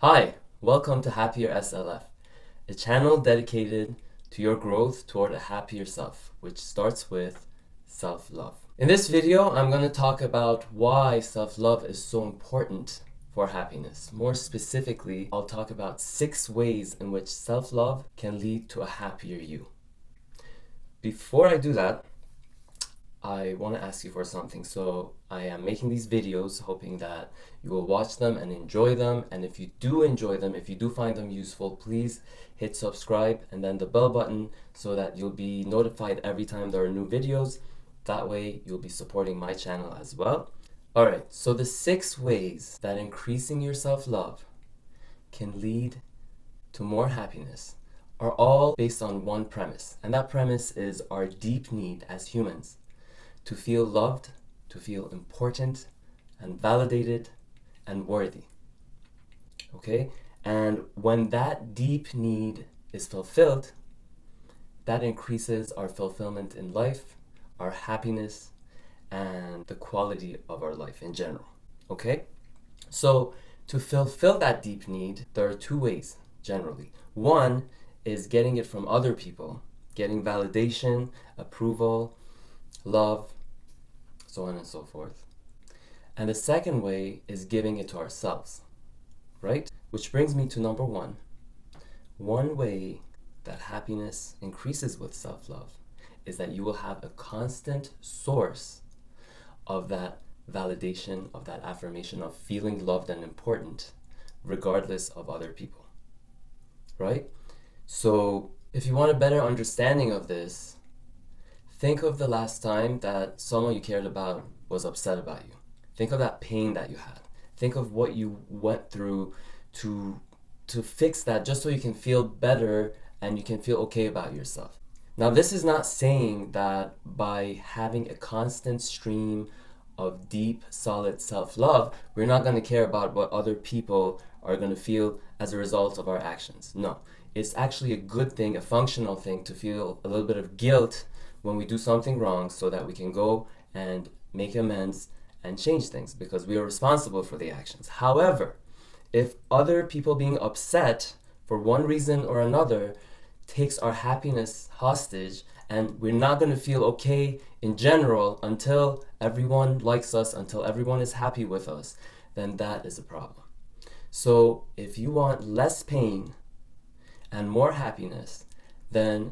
Hi, welcome to Happier SLF, a channel dedicated to your growth toward a happier self, which starts with self-love. In this video, I'm going to talk about why self-love is so important for happiness. More specifically, I'll talk about 6 ways in which self-love can lead to a happier you. Before I do that, I want to ask you for something. So I am making these videos hoping that you will watch them and enjoy them. And if you do enjoy them, if you do find them useful, please hit subscribe and then the bell button so that you'll be notified every time there are new videos. That way you'll be supporting my channel as well. Alright, so the 6 ways that increasing your self-love can lead to more happiness are all based on one premise. And that premise is our deep need as humans to feel loved, to feel important and validated and worthy. Okay? And when that deep need is fulfilled, that increases our fulfillment in life, our happiness, and the quality of our life in general. Okay? So to fulfill that deep need, there are 2 ways generally. One is getting it from other people, getting validation, approval, love, so on and so forth. And the second way is giving it to ourselves, right? Which brings me to number 1. One way that happiness increases with self-love is that you will have a constant source of that validation, of that affirmation, of feeling loved and important, regardless of other people, right? So if you want a better understanding of this, think of the last time that someone you cared about was upset about you. Think of that pain that you had. Think of what you went through to fix that, just so you can feel better and you can feel okay about yourself. Now, this is not saying that by having a constant stream of deep, solid self-love, we're not going to care about what other people are going to feel as a result of our actions. No, it's actually a good thing, a functional thing, to feel a little bit of guilt when we do something wrong so that we can go and make amends and change things because we are responsible for the actions. However, if other people being upset for one reason or another takes our happiness hostage and we're not going to feel okay in general until everyone likes us, until everyone is happy with us, then that is a problem. So if you want less pain and more happiness, then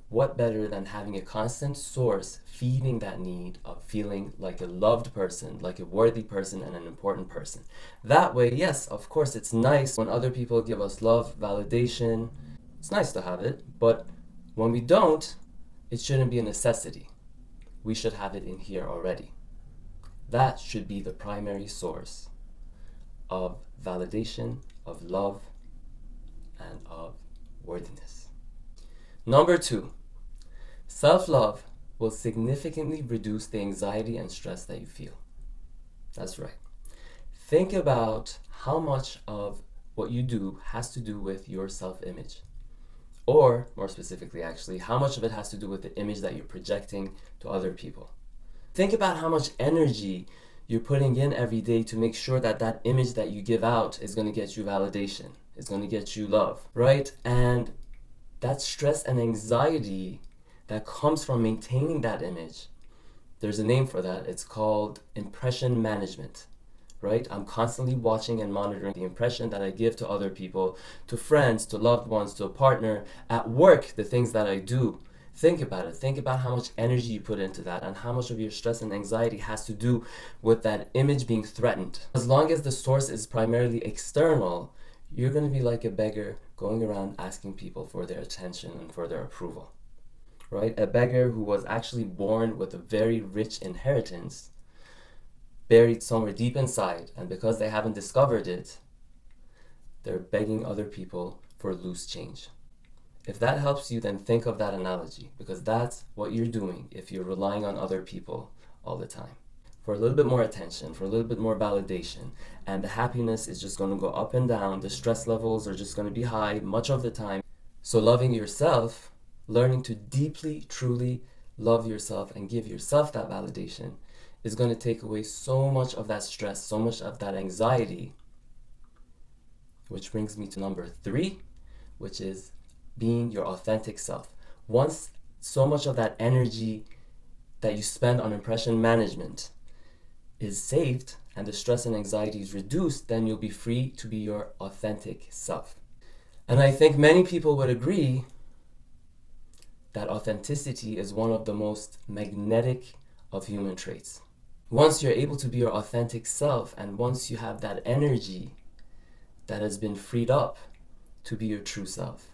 what better than having a constant source feeding that need of feeling like a loved person, like a worthy person and an important person. That way, yes, of course, it's nice when other people give us love, validation. It's nice to have it, but when we don't, it shouldn't be a necessity. We should have it in here already. That should be the primary source of validation, of love, and of worthiness. Number 2, self-love will significantly reduce the anxiety and stress that you feel. That's right. Think about how much of what you do has to do with your self-image. Or, more specifically actually, how much of it has to do with the image that you're projecting to other people. Think about how much energy you're putting in every day to make sure that that image that you give out is going to get you validation, is going to get you love, right? And that stress and anxiety that comes from maintaining that image, there's a name for that. It's called impression management, right? I'm constantly watching and monitoring the impression that I give to other people, to friends, to loved ones, to a partner, at work, the things that I do. Think about it. Think about how much energy you put into that and how much of your stress and anxiety has to do with that image being threatened. As long as the source is primarily external, you're going to be like a beggar going around asking people for their attention and for their approval, right? A beggar who was actually born with a very rich inheritance buried somewhere deep inside, and because they haven't discovered it, they're begging other people for loose change. If that helps you, then think of that analogy, because that's what you're doing if you're relying on other people all the time for a little bit more attention, for a little bit more validation, and the happiness is just going to go up and down. The stress levels are just going to be high much of the time. So loving yourself, learning to deeply, truly love yourself and give yourself that validation is going to take away so much of that stress, so much of that anxiety, Which brings me to number 3, which is being your authentic self. Once so much of that energy that you spend on impression management is saved and the stress and anxiety is reduced, then you'll be free to be your authentic self. And I think many people would agree that authenticity is one of the most magnetic of human traits. Once you're able to be your authentic self, and once you have that energy that has been freed up to be your true self,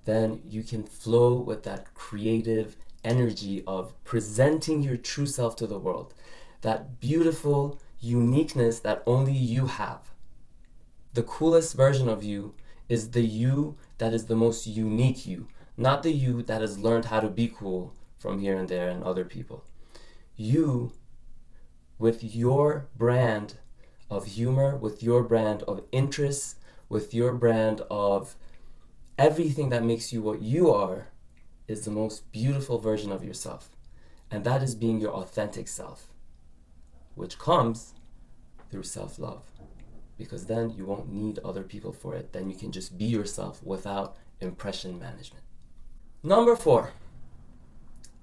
then you can flow with that creative energy of presenting your true self to the world. That beautiful uniqueness that only you have. The coolest version of you is the you that is the most unique you, not the you that has learned how to be cool from here and there and other people. You, with your brand of humor, with your brand of interests, with your brand of everything that makes you what you are, is the most beautiful version of yourself. And that is being your authentic self, which comes through self-love. Because then you won't need other people for it. Then you can just be yourself without impression management. Number 4,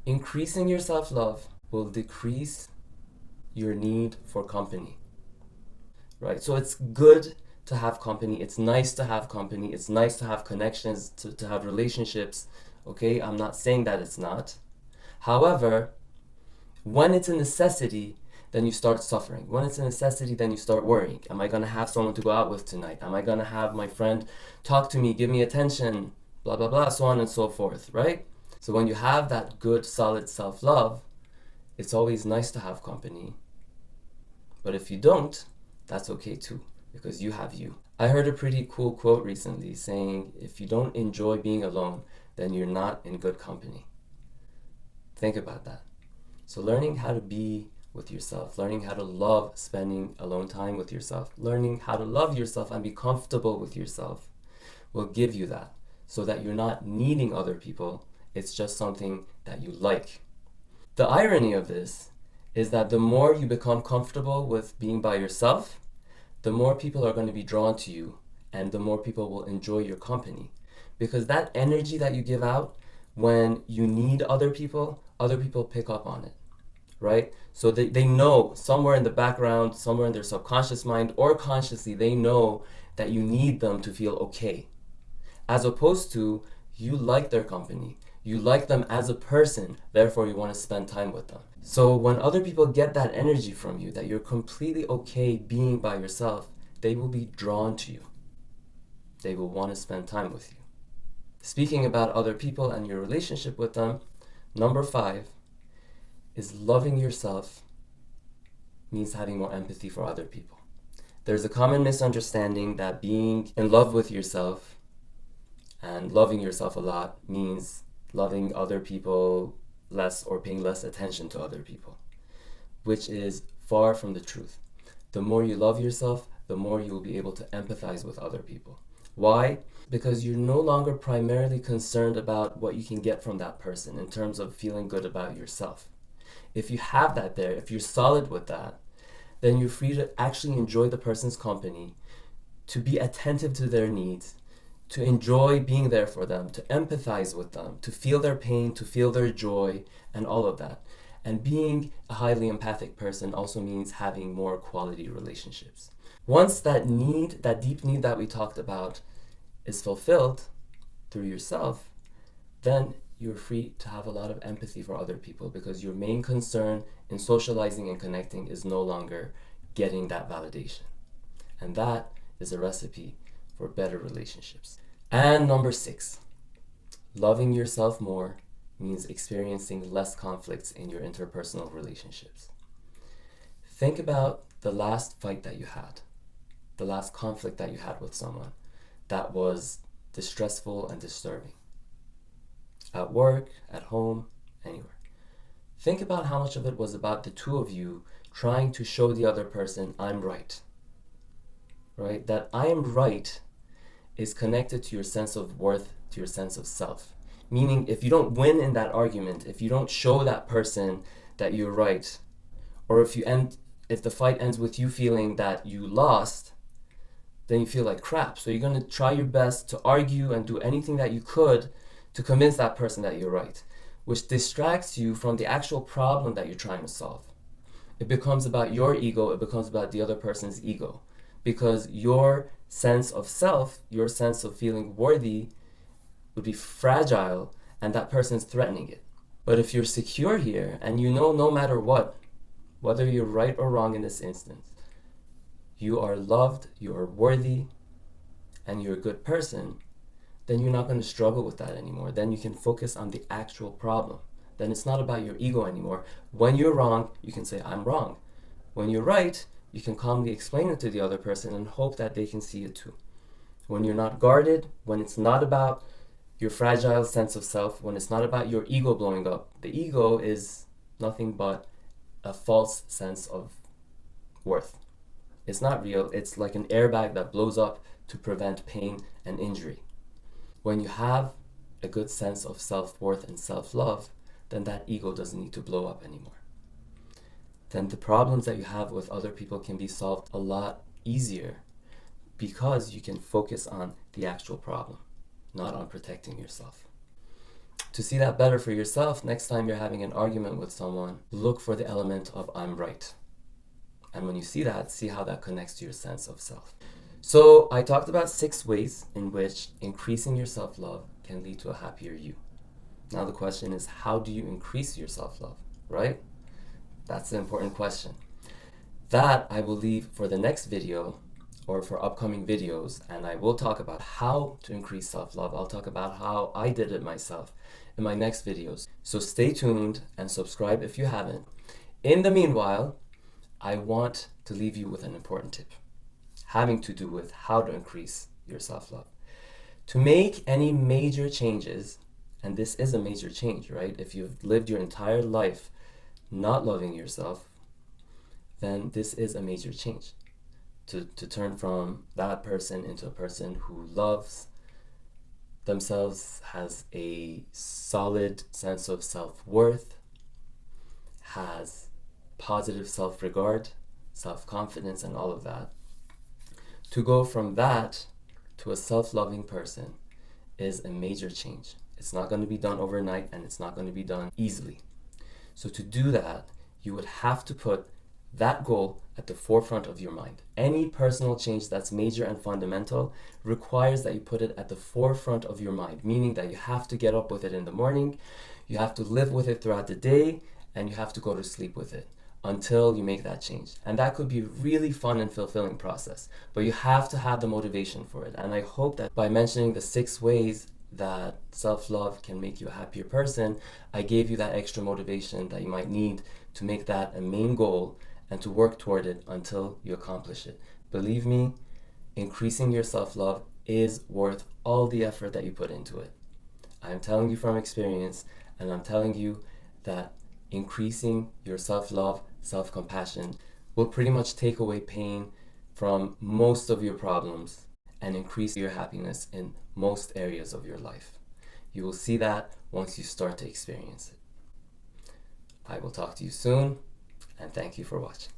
increasing your self-love will decrease your need for company. Right? So it's good to have company. It's nice to have company. It's nice to have connections, to have relationships. Okay? I'm not saying that it's not. However, when it's a necessity, then you start suffering. When it's a necessity, then you start worrying. Am I going to have someone to go out with tonight? Am I going to have my friend talk to me, give me attention, blah, blah, blah, so on and so forth, right? So when you have that good, solid self-love, it's always nice to have company. But if you don't, that's okay too, because you have you. I heard a pretty cool quote recently saying, if you don't enjoy being alone, then you're not in good company. Think about that. So learning how to be with yourself, learning how to love spending alone time with yourself, learning how to love yourself and be comfortable with yourself will give you that, so that you're not needing other people. It's just something that you like. The irony of this is that the more you become comfortable with being by yourself, the more people are going to be drawn to you and the more people will enjoy your company. Because that energy that you give out when you need other people pick up on it. Right? So they know somewhere in the background, somewhere in their subconscious mind or consciously, they know that you need them to feel okay. As opposed to, you like their company. You like them as a person, therefore you want to spend time with them. So when other people get that energy from you, that you're completely okay being by yourself, they will be drawn to you. They will want to spend time with you. Speaking about other people and your relationship with them, number 5, is loving yourself means having more empathy for other people. There's a common misunderstanding that being in love with yourself and loving yourself a lot means loving other people less or paying less attention to other people, which is far from the truth. The more you love yourself, the more you will be able to empathize with other people. Why? Because you're no longer primarily concerned about what you can get from that person in terms of feeling good about yourself. If you have that there, if you're solid with that, then you're free to actually enjoy the person's company, to be attentive to their needs, to enjoy being there for them, to empathize with them, to feel their pain, to feel their joy, and all of that. And being a highly empathic person also means having more quality relationships. Once that need, that deep need that we talked about, is fulfilled through yourself, then you're free to have a lot of empathy for other people, because your main concern in socializing and connecting is no longer getting that validation. And that is a recipe for better relationships. And number 6, loving yourself more means experiencing less conflicts in your interpersonal relationships. Think about the last fight that you had, the last conflict that you had with someone that was distressful and disturbing. At work, at home, anywhere. Think about how much of it was about the two of you trying to show the other person, I'm right. Right? That I am right is connected to your sense of worth, to your sense of self. Meaning, if you don't win in that argument, if you don't show that person that you're right, or if the fight ends with you feeling that you lost, then you feel like crap. So you're going to try your best to argue and do anything that you could to convince that person that you're right, which distracts you from the actual problem that you're trying to solve. It becomes about your ego, it becomes about the other person's ego. Because your sense of self, your sense of feeling worthy would be fragile, and that person's threatening it. But if you're secure here and you know no matter what, whether you're right or wrong in this instance, you are loved, you are worthy, and you're a good person, then you're not going to struggle with that anymore. Then you can focus on the actual problem. Then it's not about your ego anymore. When you're wrong, you can say, I'm wrong. When you're right, you can calmly explain it to the other person and hope that they can see it too. When you're not guarded, when it's not about your fragile sense of self, when it's not about your ego blowing up, the ego is nothing but a false sense of worth. It's not real. It's like an airbag that blows up to prevent pain and injury. When you have a good sense of self-worth and self-love, then that ego doesn't need to blow up anymore. Then the problems that you have with other people can be solved a lot easier because you can focus on the actual problem, not on protecting yourself. To see that better for yourself, next time you're having an argument with someone, look for the element of I'm right. And when you see that, see how that connects to your sense of self. So I talked about 6 ways in which increasing your self-love can lead to a happier you. Now the question is, how do you increase your self-love, right? That's the important question. That I will leave for the next video or for upcoming videos, and I will talk about how to increase self-love. I'll talk about how I did it myself in my next videos. So stay tuned and subscribe if you haven't. In the meanwhile, I want to leave you with an important tip having to do with how to increase your self-love. To make any major changes, and this is a major change, right? If you've lived your entire life not loving yourself, then this is a major change. To turn from that person into a person who loves themselves, has a solid sense of self-worth, has positive self-regard, self-confidence, and all of that. To go from that to a self-loving person is a major change. It's not going to be done overnight, and it's not going to be done easily. So to do that, you would have to put that goal at the forefront of your mind. Any personal change that's major and fundamental requires that you put it at the forefront of your mind, meaning that you have to get up with it in the morning, you have to live with it throughout the day, and you have to go to sleep with it until you make that change. And that could be a really fun and fulfilling process, but you have to have the motivation for it. And I hope that by mentioning the 6 ways that self-love can make you a happier person, I gave you that extra motivation that you might need to make that a main goal and to work toward it until you accomplish it. Believe me, increasing your self-love is worth all the effort that you put into it. I'm telling you from experience, and I'm telling you that increasing your self-love, self-compassion will pretty much take away pain from most of your problems and increase your happiness in most areas of your life. You will see that once you start to experience it. I will talk to you soon, and thank you for watching.